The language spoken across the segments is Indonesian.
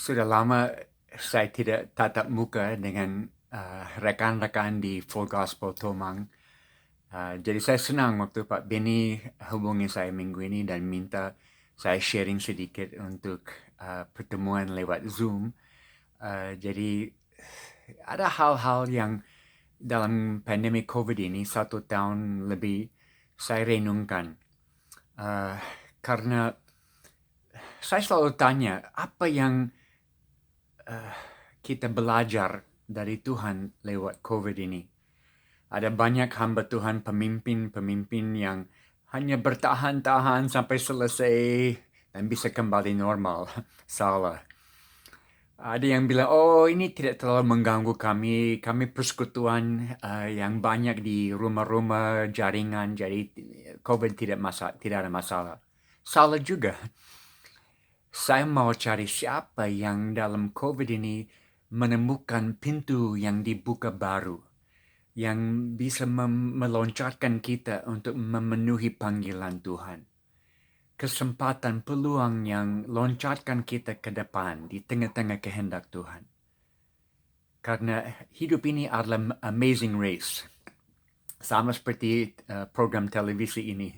Sudah lama saya tidak tatap muka dengan rekan-rekan di Full Gospel Tomang. Jadi saya senang waktu Pak Benny hubungi saya minggu ini dan minta saya sharing sedikit untuk pertemuan lewat Zoom. Jadi ada hal-hal yang dalam pandemi COVID ini 1 tahun lebih saya renungkan. Uh, karena saya selalu tanya, apa yang kita belajar dari Tuhan lewat COVID ini? Ada banyak hamba Tuhan, pemimpin-pemimpin yang hanya bertahan-tahan sampai selesai dan bisa kembali normal. Salah. Ada yang bilang, oh ini tidak terlalu mengganggu kami. Kami persekutuan yang banyak di rumah-rumah jaringan, jadi COVID tidak ada masalah. Salah juga. Saya mau cari siapa yang dalam COVID ini menemukan pintu yang dibuka baru, yang bisa meloncatkan kita untuk memenuhi panggilan Tuhan. Kesempatan, peluang yang loncatkan kita ke depan di tengah-tengah kehendak Tuhan. Karena hidup ini adalah amazing race. Sama seperti program televisi ini,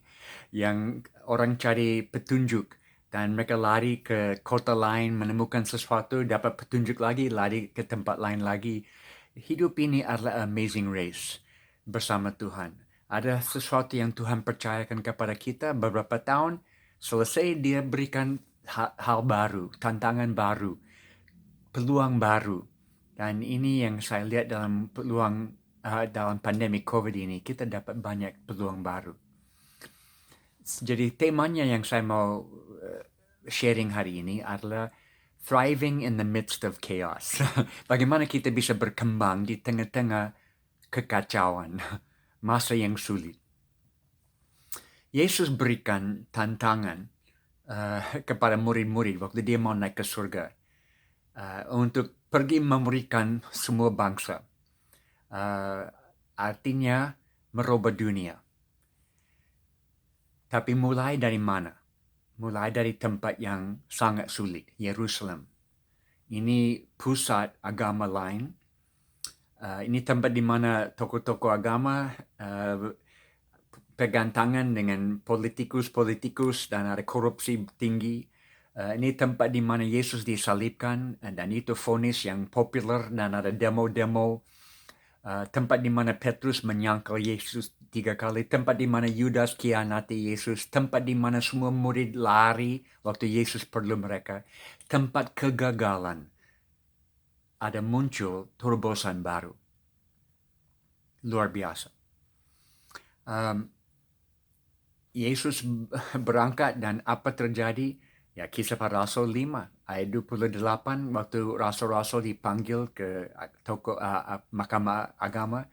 yang orang cari petunjuk dan mereka lari ke kota lain, menemukan sesuatu, dapat petunjuk lagi, lari ke tempat lain lagi. Hidup ini adalah amazing race bersama Tuhan. Ada sesuatu yang Tuhan percayakan kepada kita beberapa tahun, selesai dia berikan hal baru, tantangan baru, peluang baru. Dan ini yang saya lihat dalam dalam pandemi COVID ini, kita dapat banyak peluang baru. Jadi temanya yang saya mau sharing hari ini adalah thriving in the midst of chaos. Bagaimana kita bisa berkembang di tengah-tengah kekacauan, masa yang sulit. Yesus berikan tantangan kepada murid-murid waktu dia mau naik ke surga untuk pergi memberikan semua bangsa. Artinya merubah dunia. Tapi mulai dari mana? Mulai dari tempat yang sangat sulit, Yerusalem. Ini pusat agama lain. Ini tempat di mana tokoh-tokoh agama pegang tangan dengan politikus-politikus dan ada korupsi tinggi. Ini tempat di mana Yesus disalibkan dan itu vonis yang populer dan ada demo-demo. Tempat di mana Petrus menyangkal Yesus 3 kali, tempat di mana Yudas khianati Yesus, tempat di mana semua murid lari waktu Yesus perlu mereka, tempat kegagalan. Ada muncul terobosan baru. Luar biasa. Yesus berangkat dan apa terjadi? Ya, Kisah Para Rasul 5 ayat 28 waktu rasul-rasul dipanggil ke mahkamah agama.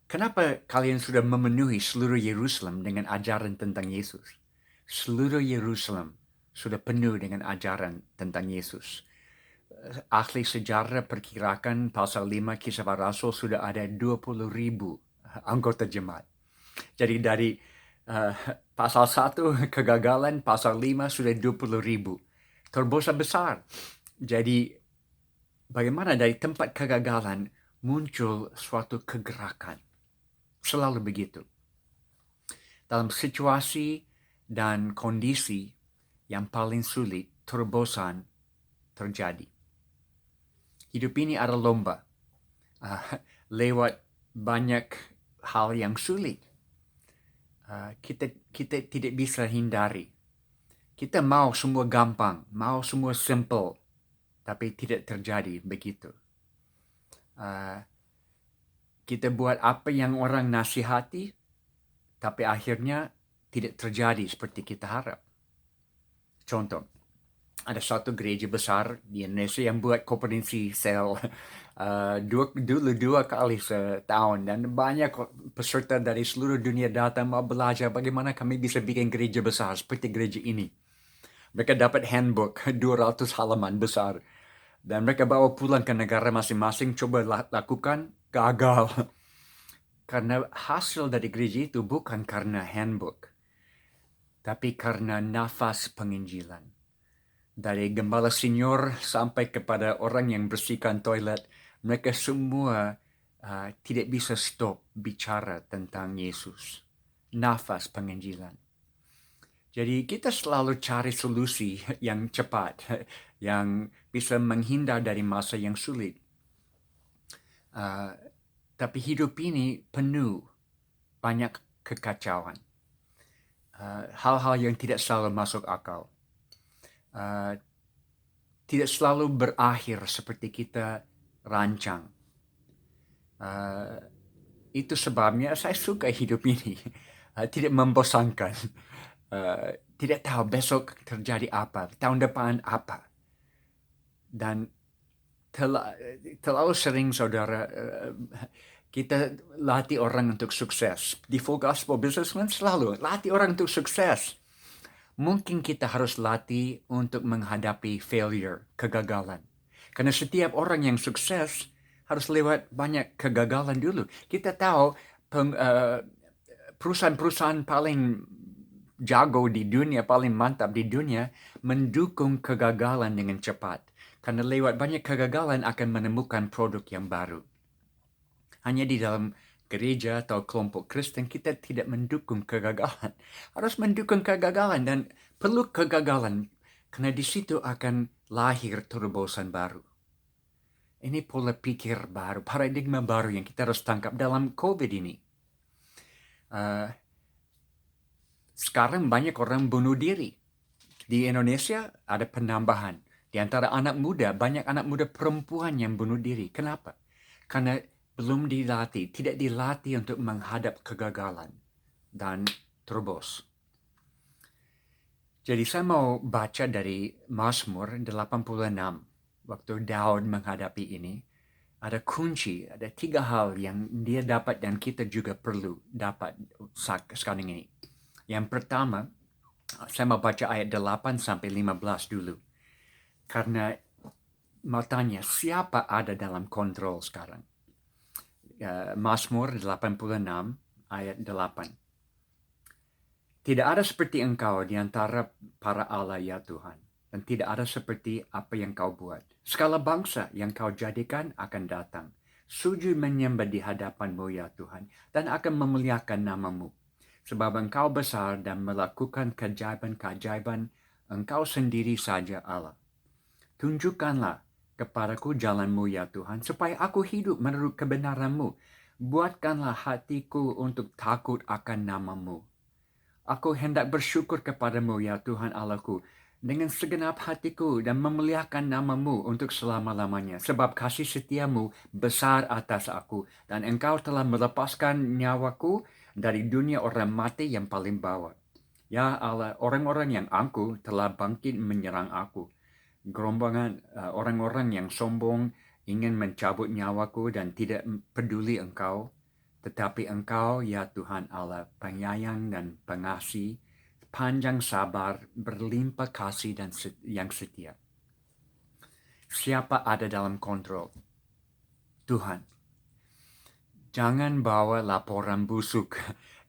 Kenapa kalian sudah memenuhi seluruh Yerusalem dengan ajaran tentang Yesus? Seluruh Yerusalem sudah penuh dengan ajaran tentang Yesus. Ahli sejarah perkirakan pasal 5 Kisah Para Rasul sudah ada 20,000 anggota jemaat. Jadi dari pasal 1 kegagalan, pasal 5 sudah 20,000. Terobosan besar. Jadi bagaimana dari tempat kegagalan muncul suatu kegerakan. Selalu begitu. Dalam situasi dan kondisi yang paling sulit, terobosan terjadi. Hidup ini adalah lomba. Lewat banyak hal yang sulit. Kita tidak bisa hindari. Kita mau semua gampang, mau semua simple, tapi tidak terjadi begitu. Kita buat apa yang orang nasihati, tapi akhirnya tidak terjadi seperti kita harap. Contoh, ada satu gereja besar di Indonesia yang buat konferensi sel dua kali setahun dan banyak peserta dari seluruh dunia datang mau belajar bagaimana kami bisa bikin gereja besar seperti gereja ini. Mereka dapat handbook 200 halaman besar dan mereka bawa pulang ke negara masing-masing, coba lakukan, gagal. Karena hasil dari gereja itu bukan karena handbook, tapi karena nafas penginjilan. Dari gembala senior sampai kepada orang yang bersihkan toilet, mereka semua tidak bisa stop bicara tentang Yesus. Nafas penginjilan. Jadi kita selalu cari solusi yang cepat, yang bisa menghindar dari masa yang sulit. Tapi hidup ini penuh banyak kekacauan. Hal-hal yang tidak selalu masuk akal. Tidak selalu berakhir seperti kita rancang. Itu sebabnya saya suka hidup ini. Tidak membosankan. Tidak tahu besok terjadi apa, tahun depan apa. Dan terlalu sering, saudara, kita latih orang untuk sukses. Di Full Gospel Businessman selalu latih orang untuk sukses. Mungkin kita harus latih untuk menghadapi failure, kegagalan. Karena setiap orang yang sukses harus lewat banyak kegagalan dulu. Kita tahu perusahaan-perusahaan paling jago di dunia, paling mantap di dunia, mendukung kegagalan dengan cepat. Karena lewat banyak kegagalan akan menemukan produk yang baru. Hanya di dalam gereja atau kelompok Kristen kita tidak mendukung kegagalan. Harus mendukung kegagalan dan perlu kegagalan. Karena di situ akan lahir terobosan baru. Ini pola pikir baru, paradigma baru yang kita harus tangkap dalam COVID ini. Sekarang banyak orang bunuh diri. Di Indonesia ada penambahan. Di antara anak muda, banyak anak muda perempuan yang bunuh diri. Kenapa? Karena belum dilatih, tidak dilatih untuk menghadap kegagalan dan terobos. Jadi saya mau baca dari Mazmur 86. Waktu Daud menghadapi ini, ada kunci, ada 3 hal yang dia dapat dan kita juga perlu dapat sekarang ini. Yang pertama, saya mau baca ayat 8 sampai 15 dulu. Karena mau tanya, siapa ada dalam kontrol sekarang? Mazmur 86 ayat 8. Tidak ada seperti Engkau di antara para Allah ya Tuhan. Dan tidak ada seperti apa yang Kau buat. Segala bangsa yang Kau jadikan akan datang. Sujud menyembah di hadapan-Mu ya Tuhan. Dan akan memuliakan nama-Mu. Sebab Engkau besar dan melakukan keajaiban-keajaiban. Engkau sendiri saja Allah. Tunjukkanlah kepadaku jalan-Mu ya Tuhan. Supaya aku hidup menurut kebenaran-Mu. Buatkanlah hatiku untuk takut akan nama-Mu. Aku hendak bersyukur kepadamu ya Tuhan Allahku dengan segenap hatiku dan memuliakan nama-Mu untuk selama-lamanya. Sebab kasih setiamu besar atas aku dan Engkau telah melepaskan nyawaku dari dunia orang mati yang paling bawah. Ya Allah, orang-orang yang angkuh telah bangkit menyerang aku. Gerombongan orang-orang yang sombong ingin mencabut nyawaku dan tidak peduli Engkau. Tetapi Engkau, ya Tuhan Allah, penyayang dan pengasih, panjang sabar, berlimpah kasih dan yang setia. Siapa ada dalam kontrol? Tuhan. Jangan bawa laporan busuk.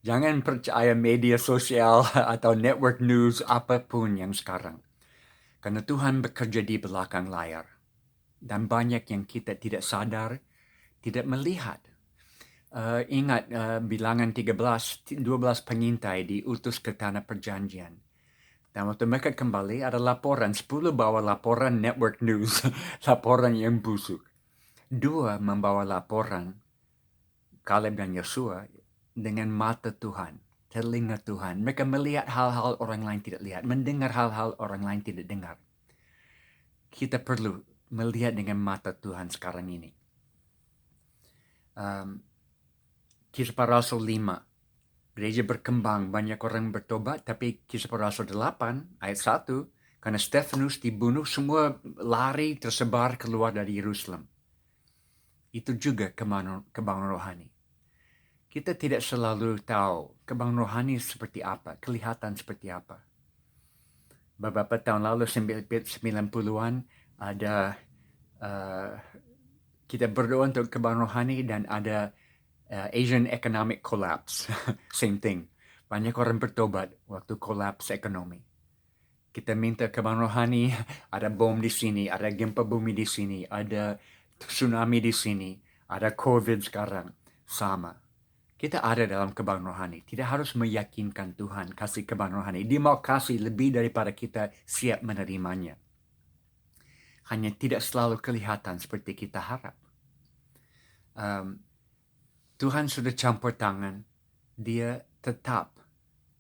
Jangan percaya media sosial atau network news apapun yang sekarang. Karena Tuhan bekerja di belakang layar. Dan banyak yang kita tidak sadar, tidak melihat. Ingat bilangan 12 pengintai diutus ke tanah perjanjian. Dan waktu mereka kembali ada laporan, 10 bawa laporan network news, laporan yang busuk. 2 membawa laporan, Kaleb dan Yosua, dengan mata Tuhan, telinga Tuhan. Mereka melihat hal-hal orang lain tidak lihat, mendengar hal-hal orang lain tidak dengar. Kita perlu melihat dengan mata Tuhan sekarang ini. Kisah Para Rasul 5. Gereja berkembang, banyak orang bertobat, tapi Kisah Para Rasul 8 ayat 1, karena Stefanus dibunuh, semua lari tersebar keluar dari Yerusalem. Itu juga kebanggaan rohani. Kita tidak selalu tahu kebanggaan rohani seperti apa, kelihatan seperti apa. Beberapa tahun lalu, 90-an, ada kita berdoa untuk kebanggaan rohani dan ada Asian economic collapse. Same thing. Banyak orang bertobat waktu collapse ekonomi. Kita minta ke Bang Rohani, ada bom di sini, ada gempa bumi di sini, ada tsunami di sini, ada COVID sekarang. Sama. Kita ada dalam kebang rohani. Tidak harus meyakinkan Tuhan kasih kebang rohani. Dia mau kasih lebih daripada kita siap menerimanya. Hanya tidak selalu kelihatan seperti kita harap. Tuhan sudah campur tangan. Dia tetap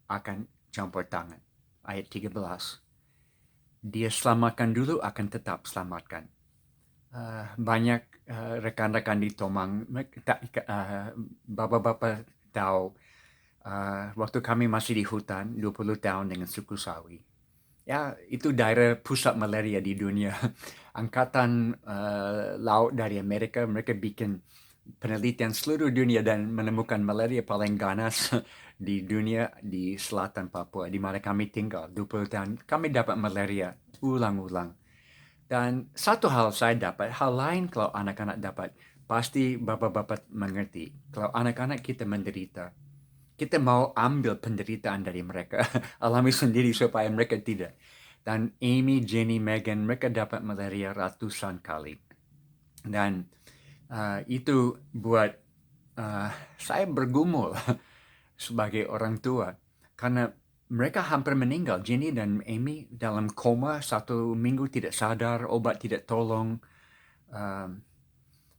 akan campur tangan. Ayat 13. Dia selamatkan dulu, akan tetap selamatkan. Banyak rekan-rekan di Tomang, bapak-bapak tahu, waktu kami masih di hutan 20 tahun dengan suku Sawi. Ya, itu daerah pusat malaria di dunia. Angkatan laut dari Amerika, mereka bikin penelitian seluruh dunia dan menemukan malaria paling ganas di dunia di selatan Papua, di mana kami tinggal 20 tahun. Kami dapat malaria ulang-ulang. Dan satu hal saya dapat, hal lain kalau anak-anak dapat, pasti bapak-bapak mengerti. Kalau anak-anak kita menderita, kita mau ambil penderitaan dari mereka, alami sendiri supaya mereka tidak. Dan Amy, Jenny, Megan, mereka dapat malaria ratusan kali. Dan itu buat saya bergumul sebagai orang tua. Karena mereka hampir meninggal. Jenny dan Amy dalam koma 1 minggu tidak sadar, obat tidak tolong.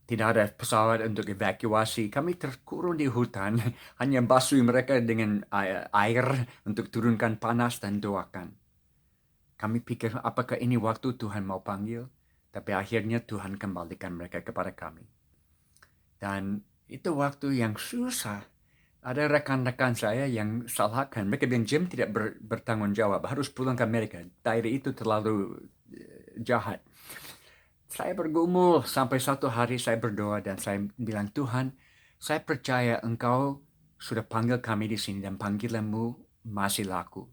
Tidak ada pesawat untuk evakuasi. Kami terkurung di hutan, hanya basuh mereka dengan air untuk turunkan panas dan doakan. Kami pikir apakah ini waktu Tuhan mau panggil, tapi akhirnya Tuhan kembalikan mereka kepada kami. Dan itu waktu yang susah. Ada rekan-rekan saya yang salahkan. Mereka bilang Jim tidak bertanggung jawab, harus pulang ke Amerika. Daerah itu terlalu jahat. Saya bergumul sampai satu hari saya berdoa dan saya bilang, Tuhan, saya percaya Engkau sudah panggil kami di sini dan panggilanmu masih laku.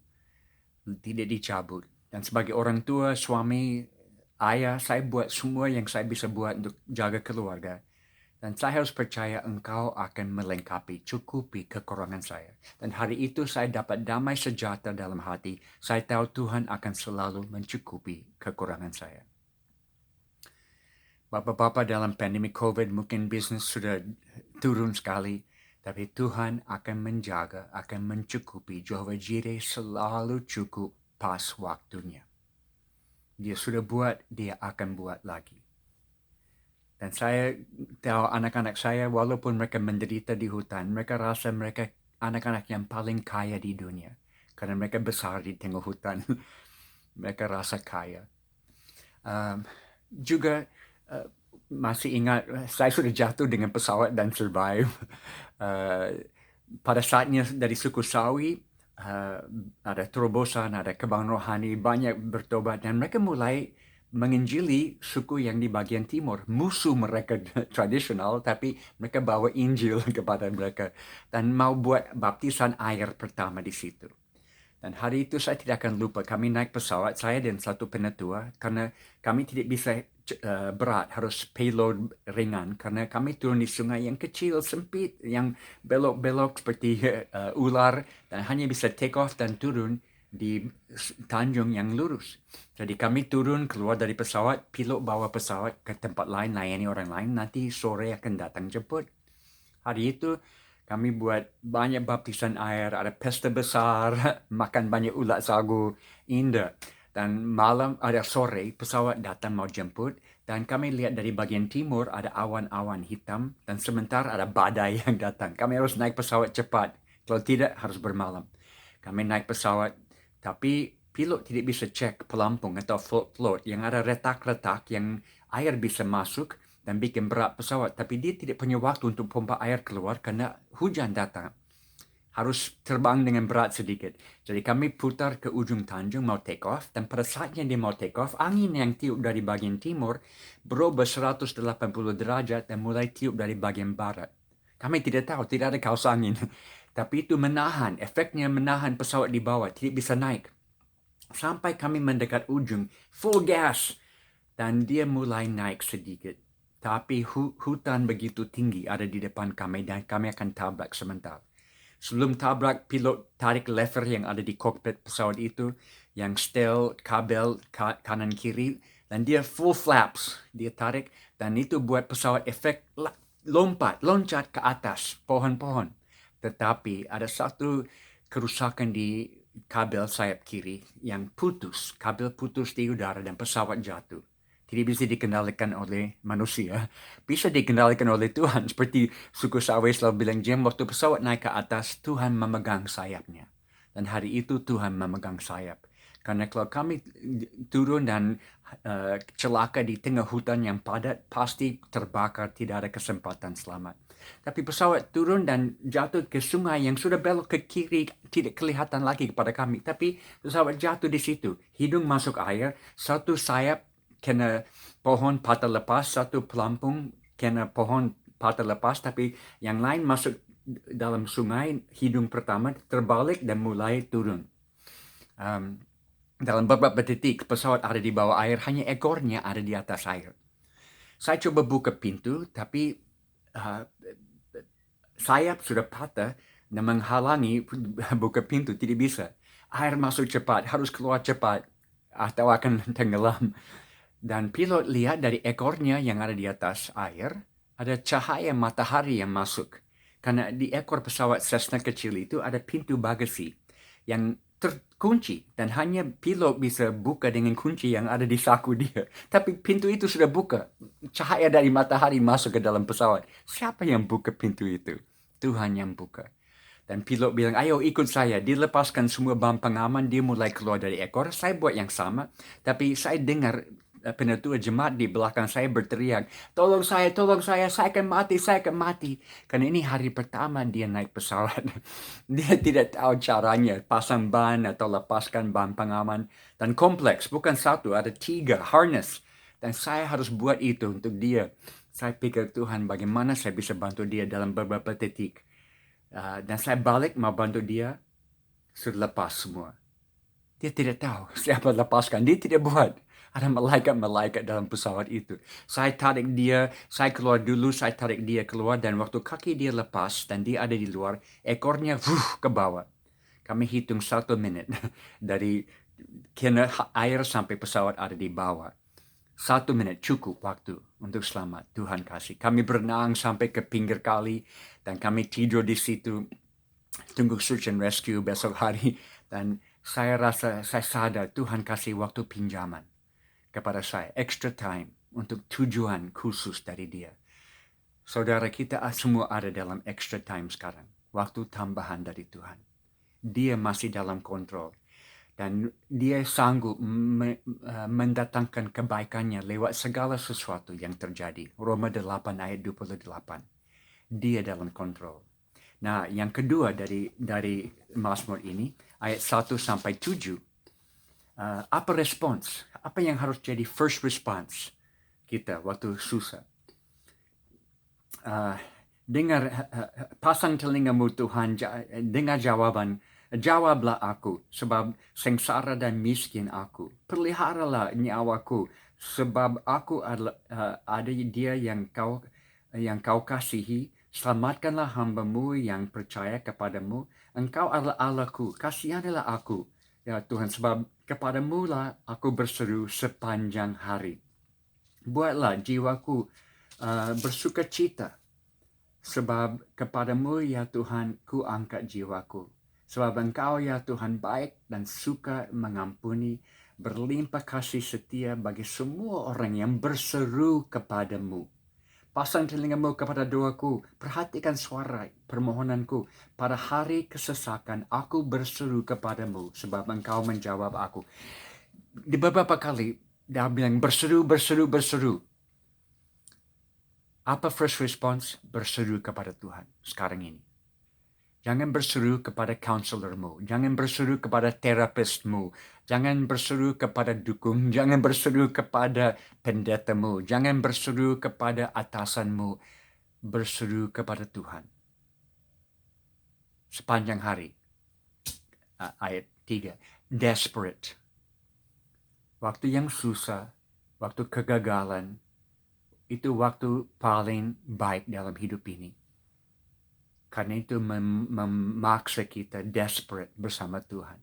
Tidak dicabut. Dan sebagai orang tua, suami, ayah, saya buat semua yang saya bisa buat untuk jaga keluarga. Dan saya harus percaya Engkau akan melengkapi, cukupi kekurangan saya. Dan hari itu saya dapat damai sejahtera dalam hati. Saya tahu Tuhan akan selalu mencukupi kekurangan saya. Bapak-bapak dalam pandemi COVID mungkin bisnis sudah turun sekali. Tapi Tuhan akan menjaga, akan mencukupi. Jehovah Jireh selalu cukup pas waktunya. Dia sudah buat, dia akan buat lagi. Dan saya tahu anak-anak saya walaupun mereka menderita di hutan, mereka rasa mereka anak-anak yang paling kaya di dunia. Karena mereka besar di tengah hutan. Mereka rasa kaya. Juga masih ingat, saya sudah jatuh dengan pesawat dan survive. Pada saatnya dari suku Sawi, ada terobosan, ada kebang rohani, banyak bertobat. Dan mereka mulai menginjili suku yang di bagian timur. Musuh mereka tradisional, tapi mereka bawa Injil kepada mereka. Dan mau buat baptisan air pertama di situ. Dan hari itu saya tidak akan lupa, kami naik pesawat, saya dan satu penetua, karena kami tidak bisa berat, harus payload ringan, karena kami turun di sungai yang kecil, sempit, yang belok-belok seperti ular, dan hanya bisa take off dan turun di tanjung yang lurus. Jadi kami turun, keluar dari pesawat, pilot bawa pesawat ke tempat lain, layani orang lain, nanti sore akan datang jemput. Hari itu, kami buat banyak baptisan air, ada pesta besar, makan banyak ulat sagu, indah. Dan malam, ada sore, pesawat datang mau jemput. Dan kami lihat dari bagian timur ada awan-awan hitam. Dan sebentar ada badai yang datang. Kami harus naik pesawat cepat. Kalau tidak, harus bermalam. Kami naik pesawat, tapi pilot tidak bisa cek pelampung atau float-float yang ada retak-retak yang air bisa masuk dan bikin berat pesawat. Tapi dia tidak punya waktu untuk pompa air keluar karena hujan datang. Harus terbang dengan berat sedikit. Jadi kami putar ke ujung tanjung mau take off. Dan pada saatnya dia mau take off, angin yang tiup dari bagian timur berubah 180 derajat dan mulai tiup dari bagian barat. Kami tidak tahu, tidak ada kaos angin. Tapi itu menahan, efeknya menahan pesawat di bawah, tidak bisa naik. Sampai kami mendekat ujung, full gas. Dan dia mulai naik sedikit. Tapi hutan begitu tinggi ada di depan kami dan kami akan tabrak sebentar. Sebelum tabrak, pilot tarik lever yang ada di kokpit pesawat itu, yang setel kabel kanan kiri, dan dia full flaps. Dia tarik, dan itu buat pesawat efek loncat ke atas pohon-pohon. Tetapi ada satu kerusakan di kabel sayap kiri yang putus. Kabel putus di udara dan pesawat jatuh. Tidak bisa dikendalikan oleh manusia, bisa dikendalikan oleh Tuhan. Seperti suku Sawe selalu bilang, Jim, waktu pesawat naik ke atas, Tuhan memegang sayapnya. Dan hari itu Tuhan memegang sayap. Karena kalau kami turun dan celaka di tengah hutan yang padat, pasti terbakar, tidak ada kesempatan selamat. Tapi pesawat turun dan jatuh ke sungai yang sudah belok ke kiri, tidak kelihatan lagi kepada kami. Tapi pesawat jatuh di situ, hidung masuk air, satu sayap kena pohon patah lepas, satu pelampung kena pohon patah lepas, tapi yang lain masuk dalam sungai, hidung pertama terbalik dan mulai turun. Dalam beberapa detik, pesawat ada di bawah air, hanya ekornya ada di atas air. Saya coba buka pintu, tapi sayap sudah patah dan menghalangi buka pintu, tidak bisa. Air masuk cepat, harus keluar cepat, atau akan tenggelam. Dan pilot lihat dari ekornya yang ada di atas air, ada cahaya matahari yang masuk. Karena di ekor pesawat Cessna kecil itu ada pintu bagasi yang terkunci. Dan hanya pilot bisa buka dengan kunci yang ada di saku dia. Tapi pintu itu sudah buka. Cahaya dari matahari masuk ke dalam pesawat. Siapa yang buka pintu itu? Tuhan yang buka. Dan pilot bilang, ayo ikut saya. Dilepaskan semua bahan pengaman, dia mulai keluar dari ekor. Saya buat yang sama. Tapi saya dengar penatua jemaat di belakang saya berteriak, tolong saya, saya akan mati. Karena ini hari pertama dia naik pesawat. Dia tidak tahu caranya pasang ban atau lepaskan ban pengaman. Dan kompleks, bukan satu, ada 3 harness. Dan saya harus buat itu untuk dia. Saya pikir, Tuhan, bagaimana saya bisa bantu dia dalam beberapa detik. Dan saya balik mau bantu dia, sudah lepas semua. Dia tidak tahu siapa lepaskan. Dia tidak buat. Ada malaikat-malaikat dalam pesawat itu. Saya tarik dia, saya keluar dulu, saya tarik dia keluar. Dan waktu kaki dia lepas dan dia ada di luar, ekornya ke bawah. Kami hitung 1 menit dari kena air sampai pesawat ada di bawah. 1 menit cukup waktu untuk selamat. Tuhan kasih. Kami berenang sampai ke pinggir kali dan kami tidur di situ. Tunggu search and rescue besok hari. Dan saya rasa, saya sadar Tuhan kasih waktu pinjaman kepada saya. Extra time untuk tujuan khusus dari dia. Saudara, kita semua ada dalam extra time sekarang. Waktu tambahan dari Tuhan. Dia masih dalam kontrol. Dan dia sanggup mendatangkan kebaikannya lewat segala sesuatu yang terjadi. Roma 8 ayat 28. Dia dalam kontrol. Nah, yang kedua dari Mazmur ini, ayat 1 sampai 7. Apa respons? Apa yang harus jadi first response kita waktu susah? Dengar, pasang telingamu Tuhan, dengar jawaban. Jawablah aku, sebab sengsara dan miskin aku. Peliharalah nyawaku, sebab aku ada dia yang kau kasihi. Selamatkanlah hamba-Mu yang percaya kepadamu. Engkau adalah Allahku, kasihanilah aku. Ya Tuhan, sebab kepadamu lah aku berseru sepanjang hari. Buatlah jiwaku bersuka cita. Sebab kepadamu ya Tuhan ku angkat jiwaku. Sebab Engkau ya Tuhan baik dan suka mengampuni, berlimpah kasih setia bagi semua orang yang berseru kepadamu. Pasang telingamu kepada doaku, perhatikan suara permohonanku. Pada hari kesesakan aku berseru kepadamu, sebab Engkau menjawab aku. Di beberapa kali dia bilang berseru. Apa first response? Berseru kepada Tuhan sekarang ini. Jangan berseru kepada counselormu. Jangan berseru kepada terapismu. Jangan berseru kepada dukun. Jangan berseru kepada pendetamu. Jangan berseru kepada atasanmu. Berseru kepada Tuhan. Sepanjang hari. Ayat 3. Desperate. Waktu yang susah. Waktu kegagalan. Itu waktu paling baik dalam hidup ini. Karena itu memaksa kita desperate bersama Tuhan.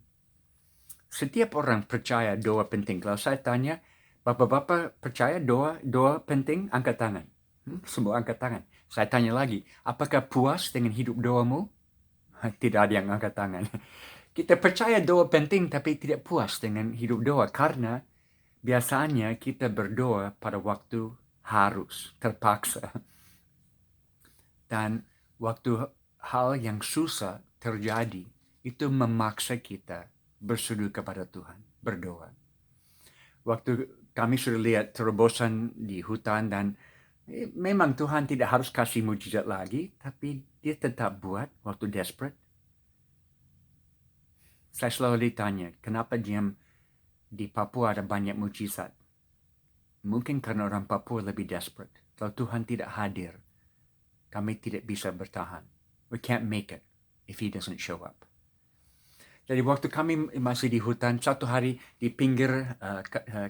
Setiap orang percaya doa penting. Kalau saya tanya, Bapak-bapak percaya doa penting? Angkat tangan. Semua angkat tangan. Saya tanya lagi, apakah puas dengan hidup doamu? Tidak ada yang angkat tangan. Kita percaya doa penting tapi tidak puas dengan hidup doa karena biasanya kita berdoa pada waktu harus, terpaksa. Dan waktu hal yang susah terjadi, itu memaksa kita bersujud kepada Tuhan, berdoa. Waktu kami sudah lihat terobosan di hutan dan memang Tuhan tidak harus kasih mujizat lagi, tapi dia tetap buat waktu desperate. Saya selalu ditanya, kenapa diam di Papua ada banyak mujizat? Mungkin karena orang Papua lebih desperate. Kalau Tuhan tidak hadir, kami tidak bisa bertahan. We can't make it if He doesn't show up. Jadi waktu kami masih di hutan, satu hari di pinggir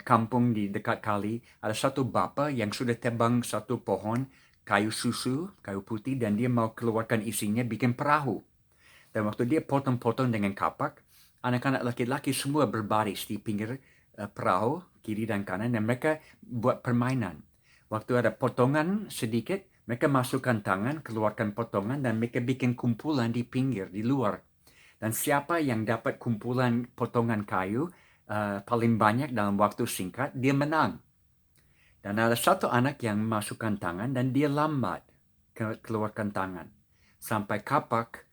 kampung di dekat kali, ada satu bapa yang sudah tebang satu pohon kayu susu, kayu putih, dan dia mau keluarkan isinya bikin perahu. Dan waktu dia potong-potong dengan kapak, anak-anak laki-laki semua berbaris di pinggir perahu, kiri dan kanan, dan mereka buat permainan. Waktu ada potongan sedikit, mereka masukkan tangan, keluarkan potongan, dan mereka bikin kumpulan di pinggir, di luar. Dan siapa yang dapat kumpulan potongan kayu paling banyak dalam waktu singkat, dia menang. Dan ada satu anak yang masukkan tangan, dan dia lambat keluarkan tangan. Sampai kapak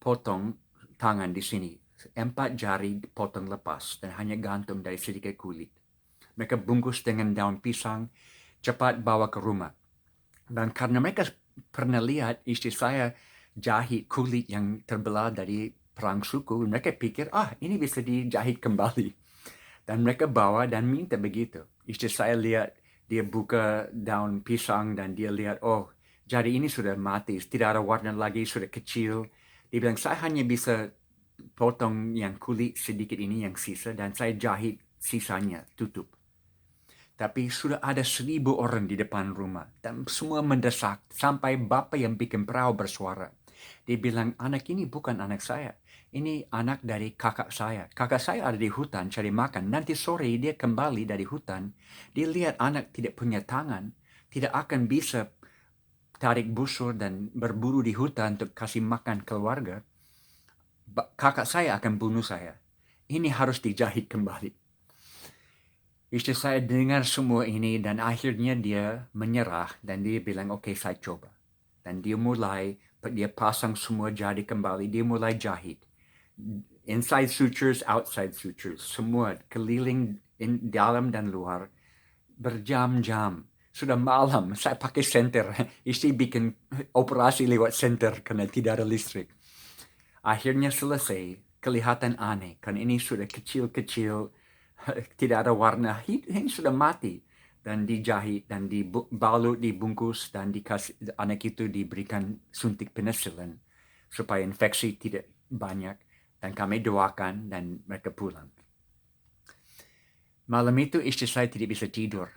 potong tangan di sini. 4 jari potong lepas dan hanya gantung dari sedikit kulit. Mereka bungkus dengan daun pisang, cepat bawa ke rumah. Dan karena mereka pernah lihat istri saya jahit kulit yang terbelah dari perang suku, mereka pikir, ini bisa dijahit kembali. Dan mereka bawa dan minta begitu. Istri saya lihat, dia buka daun pisang dan dia lihat, jari ini sudah mati, tidak ada warna lagi, sudah kecil. Dia bilang, saya hanya bisa potong yang kulit sedikit ini yang sisa dan saya jahit sisanya, tutup. Tapi sudah ada 1,000 orang di depan rumah dan semua mendesak sampai bapak yang bikin perahu bersuara. Dia bilang, anak ini bukan anak saya. Ini anak dari kakak saya. Kakak saya ada di hutan cari makan. Nanti sore dia kembali dari hutan. Dia lihat anak tidak punya tangan. Tidak akan bisa tarik busur dan berburu di hutan untuk kasih makan keluarga. Kakak saya akan bunuh saya. Ini harus dijahit kembali. Istri saya dengar semua ini dan akhirnya dia menyerah dan dia bilang, oke, saya coba. Dan dia pasang semua jari kembali, dia mulai jahit. Inside sutures, outside sutures, semua keliling dalam dan luar, berjam-jam. Sudah malam, saya pakai senter. Istri bikin operasi lewat senter karena tidak ada listrik. Akhirnya selesai, kelihatan aneh, karena ini sudah kecil-kecil, tidak ada warna, ini sudah mati. Dan dijahit, dan dibalut, dibungkus, dan dikasih anak itu diberikan suntik penicillin, supaya infeksi tidak banyak. Dan kami doakan, dan mereka pulang. Malam itu istri saya tidak bisa tidur.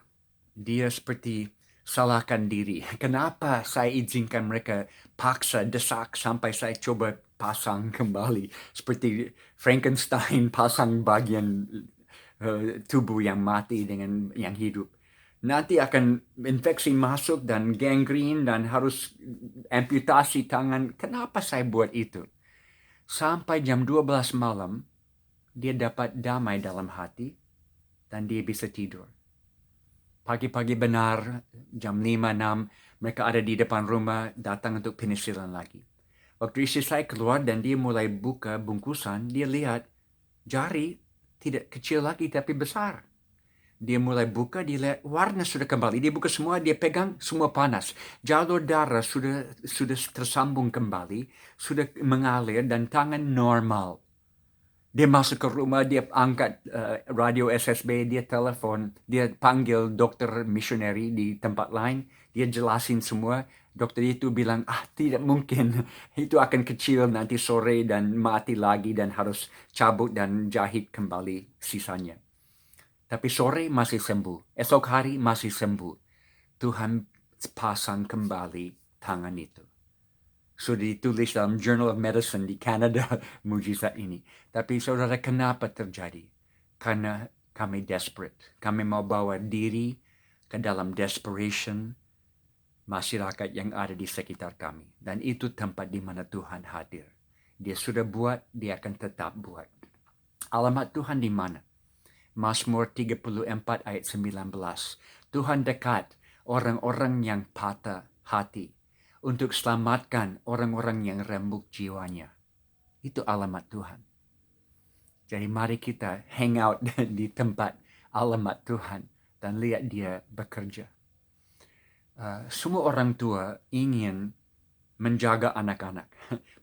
Dia seperti salahkan diri. Kenapa saya izinkan mereka paksa, desak sampai saya coba pasang kembali. Seperti Frankenstein pasang bagian tubuh yang mati dengan yang hidup. Nanti akan infeksi masuk dan gangrene dan harus amputasi tangan. Kenapa saya buat itu? Sampai jam 12 malam, dia dapat damai dalam hati dan dia bisa tidur. Pagi-pagi benar, jam 5-6, mereka ada di depan rumah datang untuk penicillin lagi. Waktu istri saya keluar dan dia mulai buka bungkusan, dia lihat jari tidak kecil lagi tapi besar. Dia mulai buka, dia lihat warna sudah kembali. Dia buka semua, dia pegang, semua panas. Jalur darah sudah tersambung kembali, sudah mengalir dan tangan normal. Dia masuk ke rumah, dia angkat radio SSB, dia telepon, dia panggil dokter missionary di tempat lain, dia jelasin semua. Dokter itu bilang, tidak mungkin, itu akan kecil nanti sore dan mati lagi dan harus cabut dan jahit kembali sisanya. Tapi sore masih sembuh, esok hari masih sembuh. Tuhan pasang kembali tangan itu. Sudah ditulis dalam Journal of Medicine di Kanada, mujizat ini. Tapi saudara, kenapa terjadi? Karena kami desperate. Kami mau bawa diri ke dalam desperation masyarakat yang ada di sekitar kami. Dan itu tempat di mana Tuhan hadir. Dia sudah buat, dia akan tetap buat. Alamat Tuhan di mana? Mazmur 34 ayat 19. Tuhan dekat orang-orang yang patah hati untuk selamatkan orang-orang yang remuk jiwanya. Itu alamat Tuhan. Jadi mari kita hang out di tempat alamat Tuhan dan lihat dia bekerja. Semua orang tua ingin menjaga anak-anak,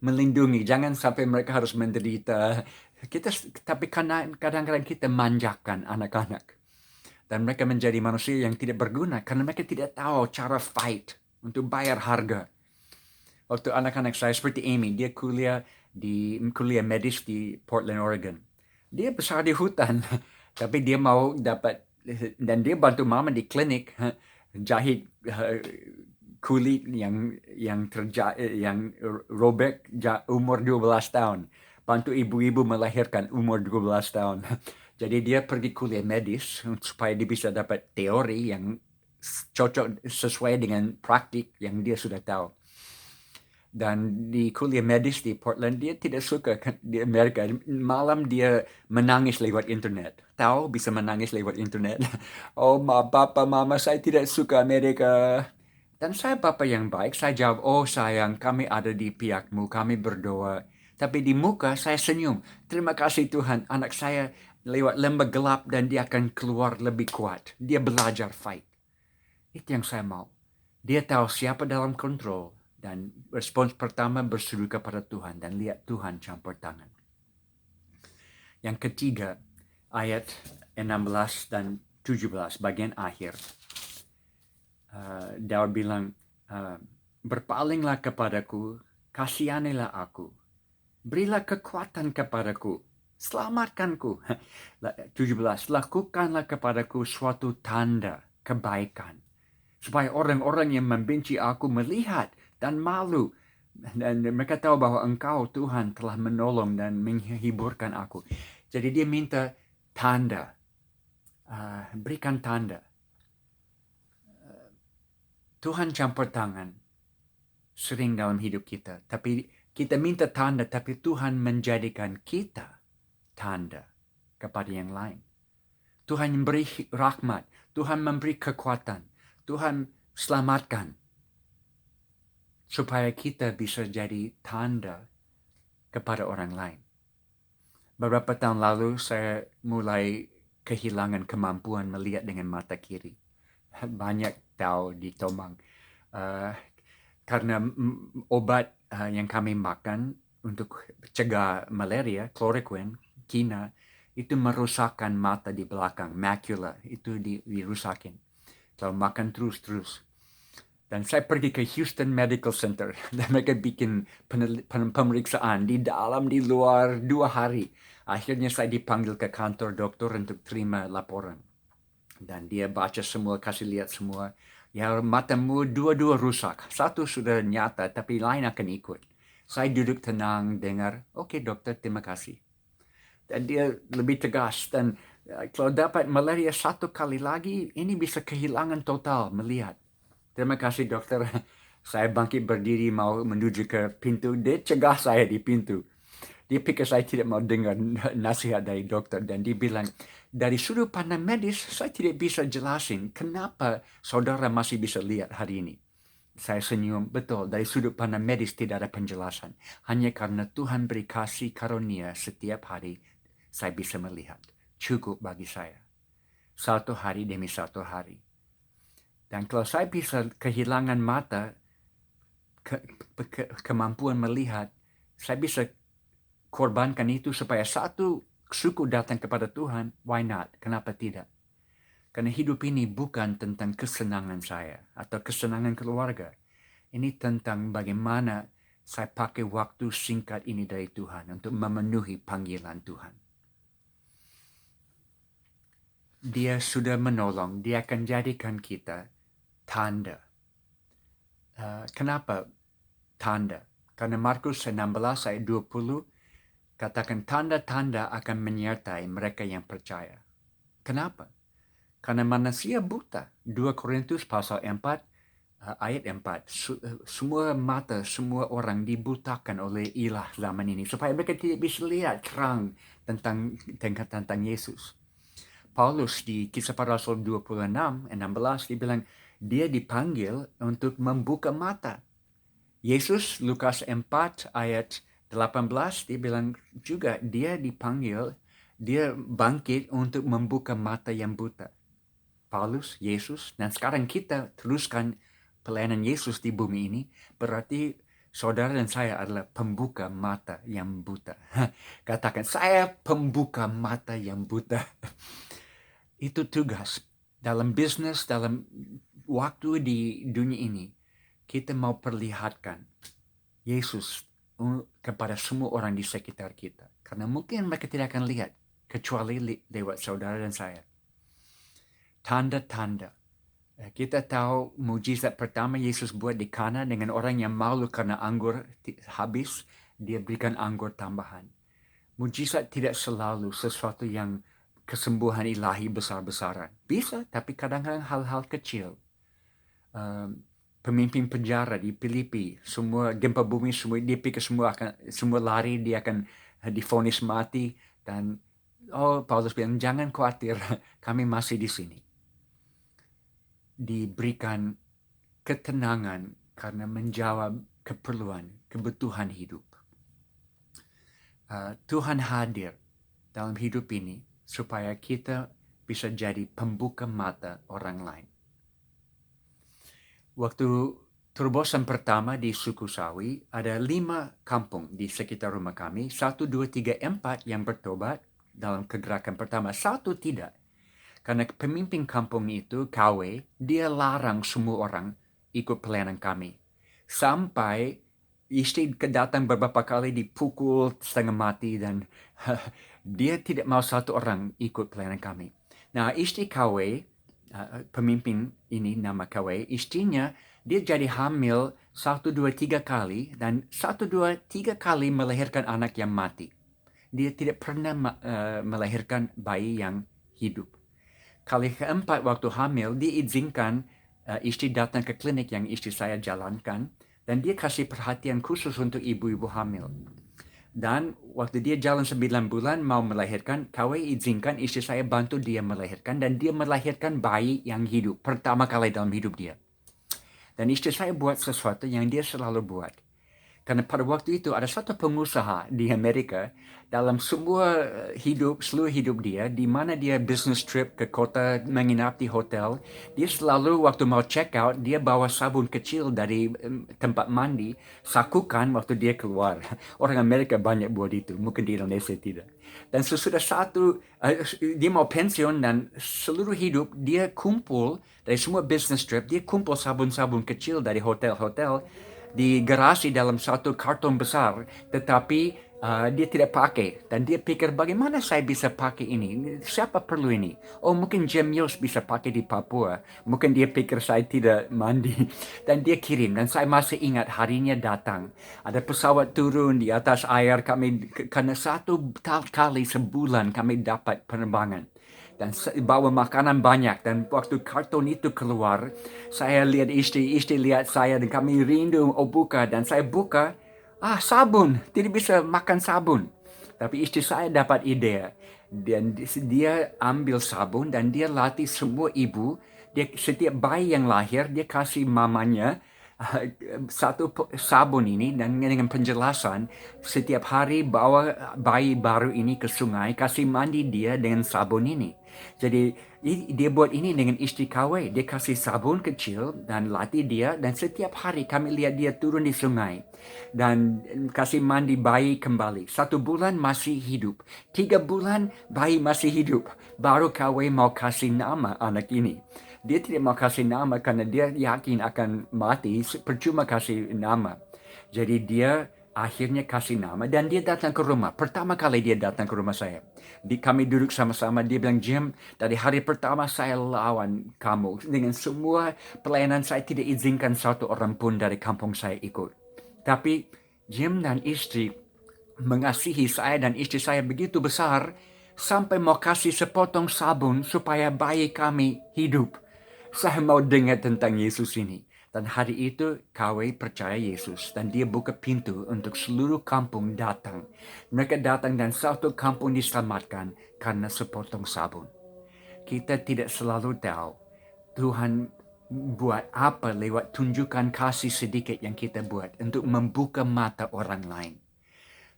melindungi, jangan sampai mereka harus menderita. Tapi kadang-kadang kita manjakan anak-anak. Dan mereka menjadi manusia yang tidak berguna karena mereka tidak tahu cara fight untuk bayar harga. Waktu anak-anak saya seperti Amy, dia kuliah medis di Portland, Oregon. Dia besar di hutan, tapi dia mau dapat, dan dia bantu mama di klinik jahit kulit yang robek umur 12 tahun. Bantu ibu-ibu melahirkan umur 12 tahun. Jadi dia pergi kuliah medis supaya dia bisa dapat teori yang cocok sesuai dengan praktik yang dia sudah tahu. Dan di kuliah medis di Portland, dia tidak suka di Amerika. Malam dia menangis lewat internet. Tahu bisa menangis lewat internet. Oh, papa, mama, saya tidak suka Amerika. Dan saya bapak yang baik, saya jawab, oh sayang, kami ada di pihakmu, kami berdoa. Tapi di muka saya senyum. Terima kasih Tuhan, anak saya lewat lembah gelap dan dia akan keluar lebih kuat. Dia belajar fight. Itu yang saya mau. Dia tahu siapa dalam kontrol. Dan respons pertama berseru kepada Tuhan dan lihat Tuhan campur tangan. Yang ketiga, ayat 16 dan 17, bagian akhir. Daud bilang, berpalinglah kepadaku, kasihanilah aku. Berilah kekuatan kepadaku, selamatkanku. 17, lakukanlah kepadaku suatu tanda kebaikan. Supaya orang-orang yang membenci aku melihat dan malu. Dan mereka tahu bahwa engkau Tuhan telah menolong dan menghiburkan aku. Jadi dia minta tanda. Berikan tanda. Tuhan campur tangan sering dalam hidup kita. Tapi kita minta tanda, tapi Tuhan menjadikan kita tanda kepada yang lain. Tuhan memberi rahmat. Tuhan memberi kekuatan. Tuhan selamatkan. Supaya kita bisa jadi tanda kepada orang lain. Beberapa tahun lalu saya mulai kehilangan kemampuan melihat dengan mata kiri. Banyak tahu di Tomang. Karena obat yang kami makan untuk cegah malaria, chloroquine, kina, itu merusakkan mata di belakang, macula, itu dirusakin. Kalau makan terus-terus. Dan saya pergi ke Houston Medical Center. Dan mereka bikin pemeriksaan di dalam, di luar 2 hari. Akhirnya saya dipanggil ke kantor dokter untuk terima laporan. Dan dia baca semua, kasih lihat semua. Ya, matamu dua-dua rusak. Satu sudah nyata, tapi lain akan ikut. Saya duduk tenang, dengar, oke dokter, terima kasih. Dan dia lebih tegas. Dan kalau dapat malaria 1 kali lagi, ini bisa kehilangan total melihat. Terima kasih dokter. Saya bangkit berdiri mau menuju ke pintu. Dia cegah saya di pintu. Dia pikir saya tidak mau dengar nasihat dari dokter. Dan dia bilang, dari sudut pandang medis, saya tidak bisa jelasin kenapa saudara masih bisa lihat hari ini. Saya senyum, betul, dari sudut pandang medis tidak ada penjelasan. Hanya karena Tuhan beri kasih karunia setiap hari, saya bisa melihat. Cukup bagi saya. 1 hari demi 1 hari. Dan kalau saya bisa kehilangan mata, kemampuan melihat, saya bisa korbankan itu supaya satu suku datang kepada Tuhan. Why not? Kenapa tidak? Karena hidup ini bukan tentang kesenangan saya atau kesenangan keluarga. Ini tentang bagaimana saya pakai waktu singkat ini dari Tuhan untuk memenuhi panggilan Tuhan. Dia sudah menolong, dia akan jadikan kita tanda. Kenapa tanda? Karena Markus 16 ayat 20 katakan tanda-tanda akan menyertai mereka yang percaya. Kenapa? Karena manusia buta. 2 Korintus pasal 4 ayat 4. Semua mata, semua orang dibutakan oleh ilah zaman ini. Supaya mereka tidak bisa lihat terang tentang Yesus. Paulus di Kisah Para Rasul 26, 16, dia bilang, dia dipanggil untuk membuka mata. Yesus, Lukas 4 ayat 18, dia bilang juga, dia dipanggil, dia bangkit untuk membuka mata yang buta. Paulus, Yesus, dan sekarang kita teruskan pelayanan Yesus di bumi ini, berarti saudara dan saya adalah pembuka mata yang buta. Katakan, saya pembuka mata yang buta. Itu tugas dalam bisnis, dalam waktu di dunia ini. Kita mau perlihatkan Yesus kepada semua orang di sekitar kita. Karena mungkin mereka tidak akan lihat, kecuali lewat saudara dan saya. Tanda-tanda. Kita tahu mujizat pertama Yesus buat di Kana dengan orang yang malu karena anggur habis, dia berikan anggur tambahan. Mujizat tidak selalu sesuatu yang kesembuhan ilahi besar-besaran. Bisa, tapi kadang-kadang hal-hal kecil. Pemimpin penjara di Filipi, semua gempa bumi, semua dia pikir semua lari, dia akan divonis mati. Dan Paulus bilang, jangan khawatir, kami masih di sini. Diberikan ketenangan karena menjawab kebutuhan hidup. Tuhan hadir dalam hidup ini supaya kita bisa jadi pembuka mata orang lain. Waktu terobosan pertama di suku Sawi, ada 5 kampung di sekitar rumah kami. 1, 2, 3, 4 yang bertobat dalam kegerakan pertama. 1 tidak. Karena pemimpin kampung itu, KW, dia larang semua orang ikut pelayanan kami. Sampai istri datang beberapa kali dipukul setengah mati dan dia tidak mau 1 orang ikut pelayanan kami. Nah, istri KW, pemimpin ini nama KW, istrinya dia jadi hamil 1, 2, 3 kali dan 1, 2, 3 kali melahirkan anak yang mati. Dia tidak pernah melahirkan bayi yang hidup. Kali keempat waktu hamil, dia izinkan istri datang ke klinik yang istri saya jalankan dan dia kasih perhatian khusus untuk ibu-ibu hamil. Dan waktu dia jalan 9 bulan mau melahirkan, KW izinkan istri saya bantu dia melahirkan dan dia melahirkan bayi yang hidup pertama kali dalam hidup dia. Dan istri saya buat sesuatu yang dia selalu buat. Karena pada waktu itu ada satu pengusaha di Amerika dalam seluruh hidup dia, di mana dia business trip ke kota, menginap di hotel, dia selalu waktu mau check out, dia bawa sabun kecil dari tempat mandi, sakukan waktu dia keluar. Orang Amerika banyak buat itu, mungkin di Indonesia tidak. Dan sesudah dia mau pensiun dan seluruh hidup dia kumpul dari semua business trip, dia kumpul sabun-sabun kecil dari hotel-hotel, di garasi dalam satu karton besar, tetapi dia tidak pakai. Dan dia pikir, bagaimana saya bisa pakai ini? Siapa perlu ini? Oh, mungkin Jem Yos bisa pakai di Papua. Mungkin dia pikir saya tidak mandi. Dan dia kirim. Dan saya masih ingat harinya datang. Ada pesawat turun di atas air kami. Karena 1 kali sebulan kami dapat penerbangan. Dan bawa makanan banyak. Dan waktu karton itu keluar, saya lihat istri lihat saya dan kami rindu buka. Dan saya buka, sabun, tidak bisa makan sabun. Tapi istri saya dapat ide. Dan dia ambil sabun dan dia latih semua ibu. Setiap bayi yang lahir, dia kasih mamanya satu sabun ini dan dengan penjelasan setiap hari bawa bayi baru ini ke sungai, kasih mandi dia dengan sabun ini. Jadi dia buat ini dengan istri KW. Dia kasih sabun kecil dan latih dia. Dan setiap hari kami lihat dia turun di sungai. Dan kasih mandi bayi kembali. 1 bulan masih hidup. 3 bulan bayi masih hidup. Baru KW mau kasih nama anak ini. Dia tidak mau kasih nama karena dia yakin akan mati. Percuma kasih nama. Jadi dia akhirnya kasih nama dan dia datang ke rumah. Pertama kali dia datang ke rumah saya. Kami duduk sama-sama. Dia bilang, Jim, dari hari pertama saya lawan kamu. Dengan semua pelayanan saya tidak izinkan 1 orang pun dari kampung saya ikut. Tapi Jim dan istri mengasihi saya dan istri saya begitu besar sampai mau kasih sepotong sabun supaya bayi kami hidup. Saya mau dengar tentang Yesus ini. Dan hari itu KW percaya Yesus dan dia buka pintu untuk seluruh kampung datang. Mereka datang dan satu kampung diselamatkan karena sepotong sabun. Kita tidak selalu tahu Tuhan buat apa lewat tunjukkan kasih sedikit yang kita buat untuk membuka mata orang lain.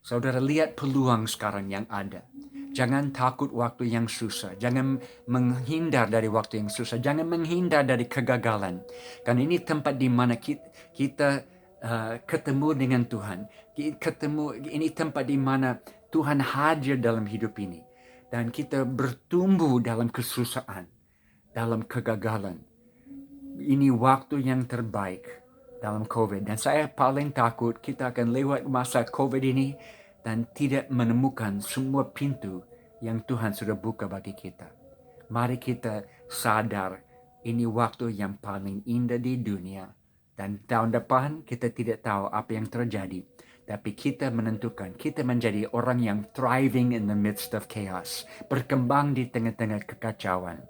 Saudara, lihat peluang sekarang yang ada. Jangan takut waktu yang susah. Jangan menghindar dari waktu yang susah. Jangan menghindar dari kegagalan. Karena ini tempat di mana kita ketemu dengan Tuhan. Ini tempat di mana Tuhan hadir dalam hidup ini. Dan kita bertumbuh dalam kesusahan, dalam kegagalan. Ini waktu yang terbaik dalam COVID. Dan saya paling takut kita akan lewat masa COVID ini dan tidak menemukan semua pintu yang Tuhan sudah buka bagi kita. Mari kita sadar ini waktu yang paling indah di dunia. Dan tahun depan kita tidak tahu apa yang terjadi. Tapi kita menentukan, kita menjadi orang yang thriving in the midst of chaos. Berkembang di tengah-tengah kekacauan.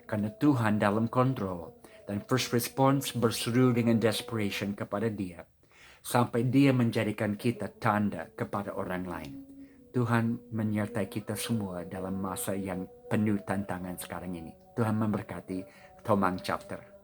Karena Tuhan dalam kontrol. Dan first response berseru dengan desperation kepada Dia. Sampai Dia menjadikan kita tanda kepada orang lain. Tuhan menyertai kita semua dalam masa yang penuh tantangan sekarang ini. Tuhan memberkati Tomang Chapter.